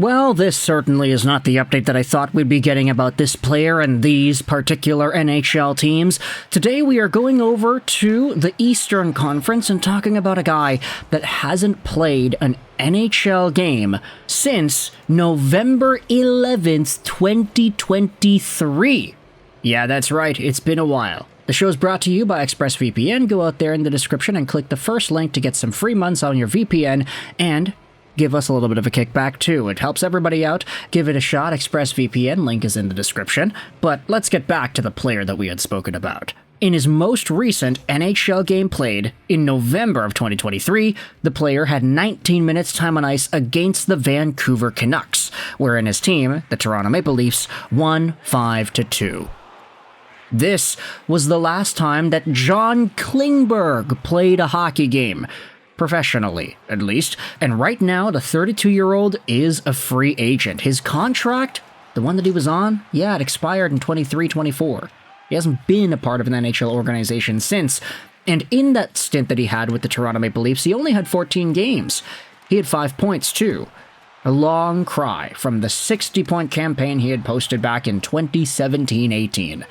Well, this certainly is not the update that I thought we'd be getting about this player and these particular NHL teams. Today we are going over to the Eastern Conference and talking about a guy that hasn't played an NHL game since November 11th, 2023. Yeah, that's right, it's been a while. The show is brought to you by ExpressVPN. Go out there in the description and click the first link to get some free months on your VPN and give us a little bit of a kickback too. It helps everybody out. Give it a shot. ExpressVPN link is in the description. But let's get back to the player that we had spoken about. In his most recent NHL game played in November of 2023, the player had 19 minutes time on ice against the Vancouver Canucks, wherein his team, the Toronto Maple Leafs, won 5-2. This was the last time that John Klingberg played a hockey game. Professionally, at least. And right now, the 32-year-old is a free agent. His contract, the one that he was on, it expired in 23-24. He hasn't been a part of an NHL organization since. And in that stint that he had with the Toronto Maple Leafs, he only had 14 games. He had 5 points, too. A long cry from the 60-point campaign he had posted back in 2017-18.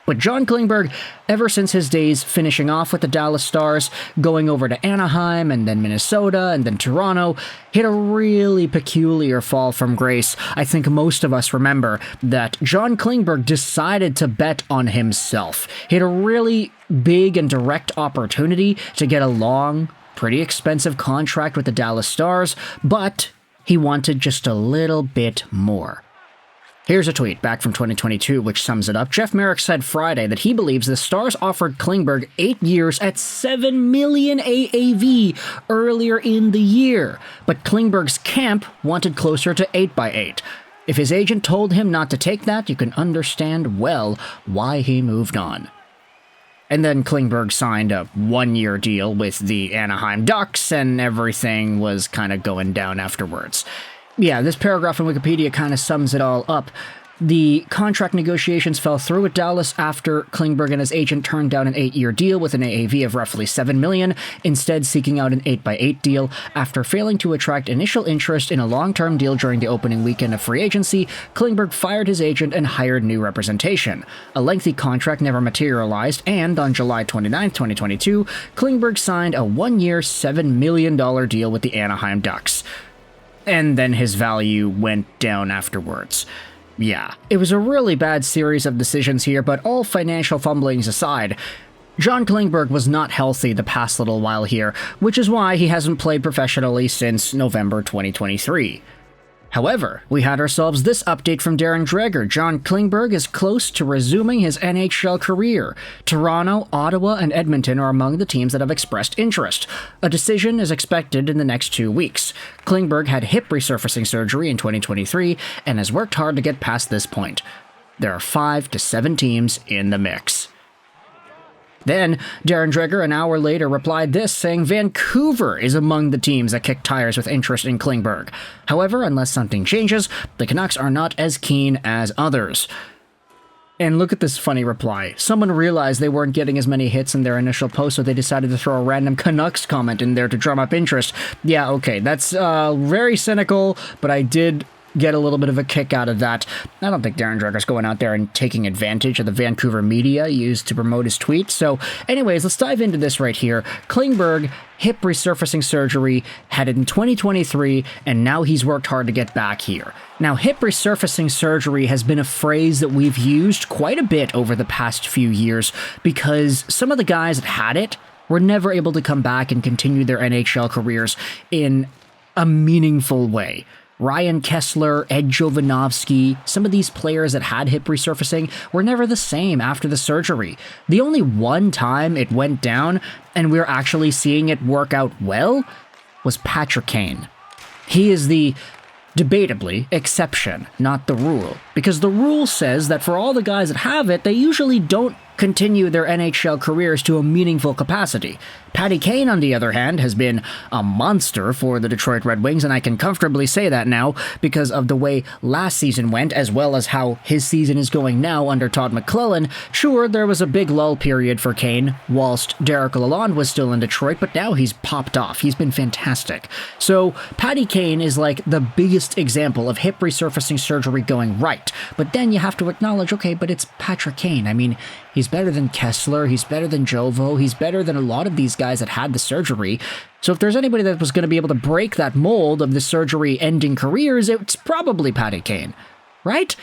But John Klingberg, ever since his days finishing off with the Dallas Stars, going over to Anaheim and then Minnesota and then Toronto, hit a really peculiar fall from grace. I think most of us remember that John Klingberg decided to bet on himself. He had a really big and direct opportunity to get a long, pretty expensive contract with the Dallas Stars, but he wanted just a little bit more. Here's a tweet back from 2022 which sums it up. Jeff Marek said Friday that he believes the Stars offered Klingberg 8 years at $7 million AAV earlier in the year, but Klingberg's camp wanted closer to 8x8. If his agent told him not to take that, you can understand well why he moved on. And then Klingberg signed a 1-year deal with the Anaheim Ducks, and everything was kind of going down afterwards. Yeah, this paragraph in Wikipedia kind of sums it all up. The contract negotiations fell through with Dallas after Klingberg and his agent turned down an 8-year deal with an AAV of roughly $7 million, instead seeking out an 8x8 deal. After failing to attract initial interest in a long-term deal during the opening weekend of free agency, Klingberg fired his agent and hired new representation. A lengthy contract never materialized, and on July 29, 2022, Klingberg signed a 1-year, $7 million deal with the Anaheim Ducks. And then his value went down afterwards. Yeah, it was a really bad series of decisions here, but all financial fumblings aside, John Klingberg was not healthy the past little while here, which is why he hasn't played professionally since November 2023. However, we had ourselves this update from Darren Dreger. John Klingberg is close to resuming his NHL career. Toronto, Ottawa, and Edmonton are among the teams that have expressed interest. A decision is expected in the next 2 weeks. Klingberg had hip resurfacing surgery in 2023 and has worked hard to get past this point. There are 5 to 7 teams in the mix. Then, Darren Dreger an hour later replied this, saying Vancouver is among the teams that kick tires with interest in Klingberg. However, unless something changes, the Canucks are not as keen as others. And look at this funny reply. Someone realized they weren't getting as many hits in their initial post, so they decided to throw a random Canucks comment in there to drum up interest. Yeah, okay, that's very cynical, but I did get a little bit of a kick out of that. I don't think Darren Dreger's going out there and taking advantage of the Vancouver media used to promote his tweet. So anyways, let's dive into this right here. Klingberg, hip resurfacing surgery, had it in 2023, and now he's worked hard to get back here. Now, hip resurfacing surgery has been a phrase that we've used quite a bit over the past few years because some of the guys that had it were never able to come back and continue their NHL careers in a meaningful way. Ryan Kesler, Ed Jovanovski, some of these players that had hip resurfacing were never the same after the surgery. The only one time it went down, and we're actually seeing it work out well, was Patrick Kane. He is the, debatably, exception, not the rule. Because the rule says that for all the guys that have it, they usually don't continue their NHL careers to a meaningful capacity. Patty Kane, on the other hand, has been a monster for the Detroit Red Wings, and I can comfortably say that now because of the way last season went, as well as how his season is going now under Todd McLellan. Sure, there was a big lull period for Kane whilst Derek Lalonde was still in Detroit, but now he's popped off. He's been fantastic. So Patty Kane is like the biggest example of hip resurfacing surgery going right. But then you have to acknowledge, okay, but it's Patrick Kane. I mean, he's better than Kessler, he's better than Jovo, he's better than a lot of these guys that had the surgery. So if there's anybody that was going to be able to break that mold of the surgery-ending careers, it's probably Patty Kane, right?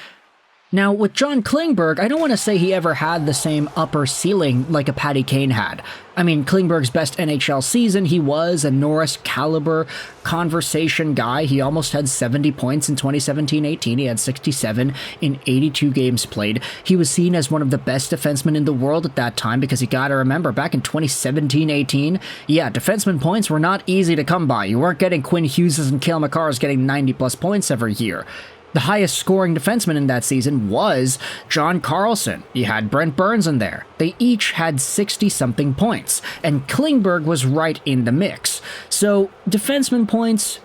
Now, with John Klingberg, I don't want to say he ever had the same upper ceiling like a Patty Kane had. I mean, Klingberg's best NHL season, he was a Norris caliber conversation guy. He almost had 70 points in 2017-18. He had 67 in 82 games played. He was seen as one of the best defensemen in the world at that time because you gotta remember, back in 2017-18, yeah, defenseman points were not easy to come by. You weren't getting Quinn Hughes and Cale Makars getting 90-plus points every year. The highest scoring defenseman in that season was John Carlson. You had Brent Burns in there. They each had 60-something points, and Klingberg was right in the mix. So, defenseman points,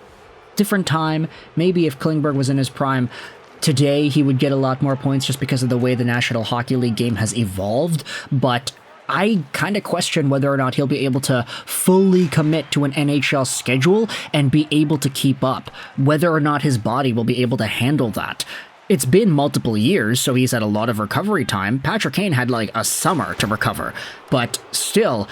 different time. Maybe if Klingberg was in his prime today, he would get a lot more points just because of the way the National Hockey League game has evolved, but I kind of question whether or not he'll be able to fully commit to an NHL schedule and be able to keep up, whether or not his body will be able to handle that. It's been multiple years, so he's had a lot of recovery time. Patrick Kane had like a summer to recover, but still,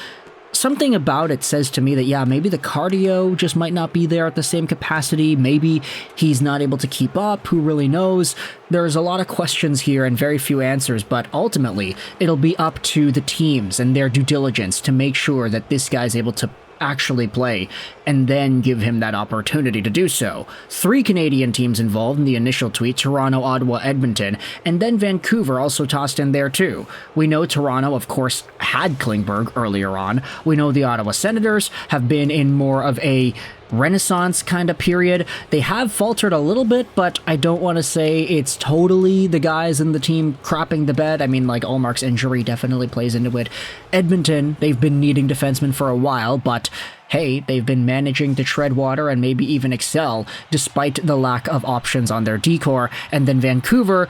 something about it says to me that, yeah, maybe the cardio just might not be there at the same capacity. Maybe he's not able to keep up. Who really knows? There's a lot of questions here and very few answers, but ultimately, it'll be up to the teams and their due diligence to make sure that this guy's able to actually play, and then give him that opportunity to do so. 3 Canadian teams involved in the initial tweet: Toronto, Ottawa, Edmonton, and then Vancouver also tossed in there too. We know Toronto, of course, had Klingberg earlier on. We know the Ottawa Senators have been in more of a renaissance kind of period. They have faltered a little bit, but I don't want to say it's totally the guys in the team crapping the bed. I mean, like, Ullmark's injury definitely plays into it. Edmonton, they've been needing defensemen for a while, but hey, they've been managing to tread water and maybe even excel despite the lack of options on their decor. And then Vancouver,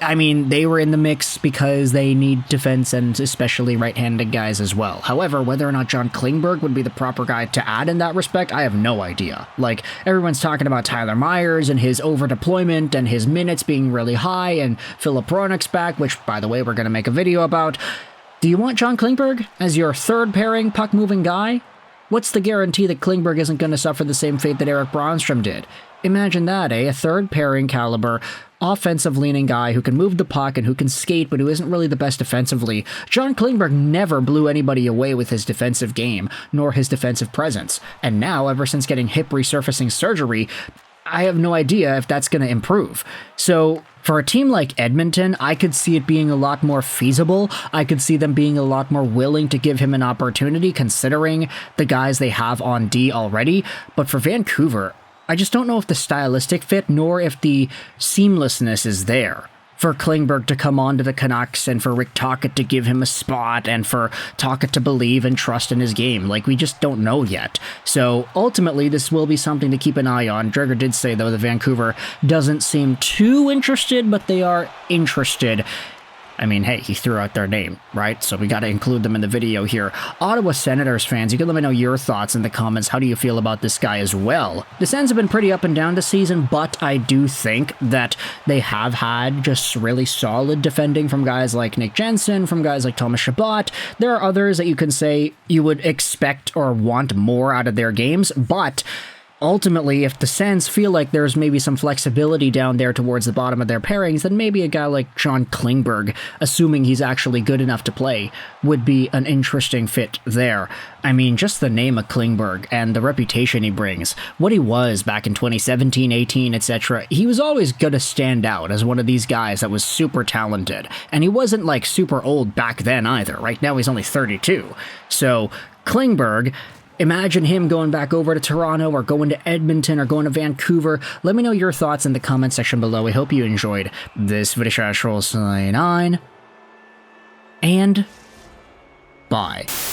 I mean, they were in the mix because they need defense and especially right-handed guys as well. However, whether or not John Klingberg would be the proper guy to add in that respect, I have no idea. Like, everyone's talking about Tyler Myers and his over-deployment and his minutes being really high, and Philip Hronek's back, which, by the way, we're going to make a video about. Do you want John Klingberg as your third-pairing puck-moving guy? What's the guarantee that Klingberg isn't going to suffer the same fate that Erik Brannstrom did? Imagine that, eh? A third-pairing caliber offensive-leaning guy who can move the puck and who can skate, but who isn't really the best defensively. John Klingberg never blew anybody away with his defensive game, nor his defensive presence. And now, ever since getting hip resurfacing surgery, I have no idea if that's going to improve. So, for a team like Edmonton, I could see it being a lot more feasible. I could see them being a lot more willing to give him an opportunity, considering the guys they have on D already. But for Vancouver, I just don't know if the stylistic fit, nor if the seamlessness is there for Klingberg to come on to the Canucks and for Rick Tocchet to give him a spot and for Tocchet to believe and trust in his game. Like, we just don't know yet. So ultimately, this will be something to keep an eye on. Dreger did say, though, that Vancouver doesn't seem too interested, but they are interested. I mean, hey, he threw out their name, right? So we got to include them in the video here. Ottawa Senators fans, you can let me know your thoughts in the comments. How do you feel about this guy as well? The Sens have been pretty up and down this season, but I do think that they have had just really solid defending from guys like Nick Jensen, from guys like Thomas Chabot. There are others that you can say you would expect or want more out of their games, but ultimately, if the Sens feel like there's maybe some flexibility down there towards the bottom of their pairings, then maybe a guy like John Klingberg, assuming he's actually good enough to play, would be an interesting fit there. I mean, just the name of Klingberg and the reputation he brings, what he was back in 2017, 18, etc., he was always going to stand out as one of these guys that was super talented. And he wasn't like super old back then either. Right now he's only 32. So, Klingberg, imagine him going back over to Toronto or going to Edmonton or going to Vancouver. Let me know your thoughts in the comment section below. I hope you enjoyed this video. Sign on, and Bye.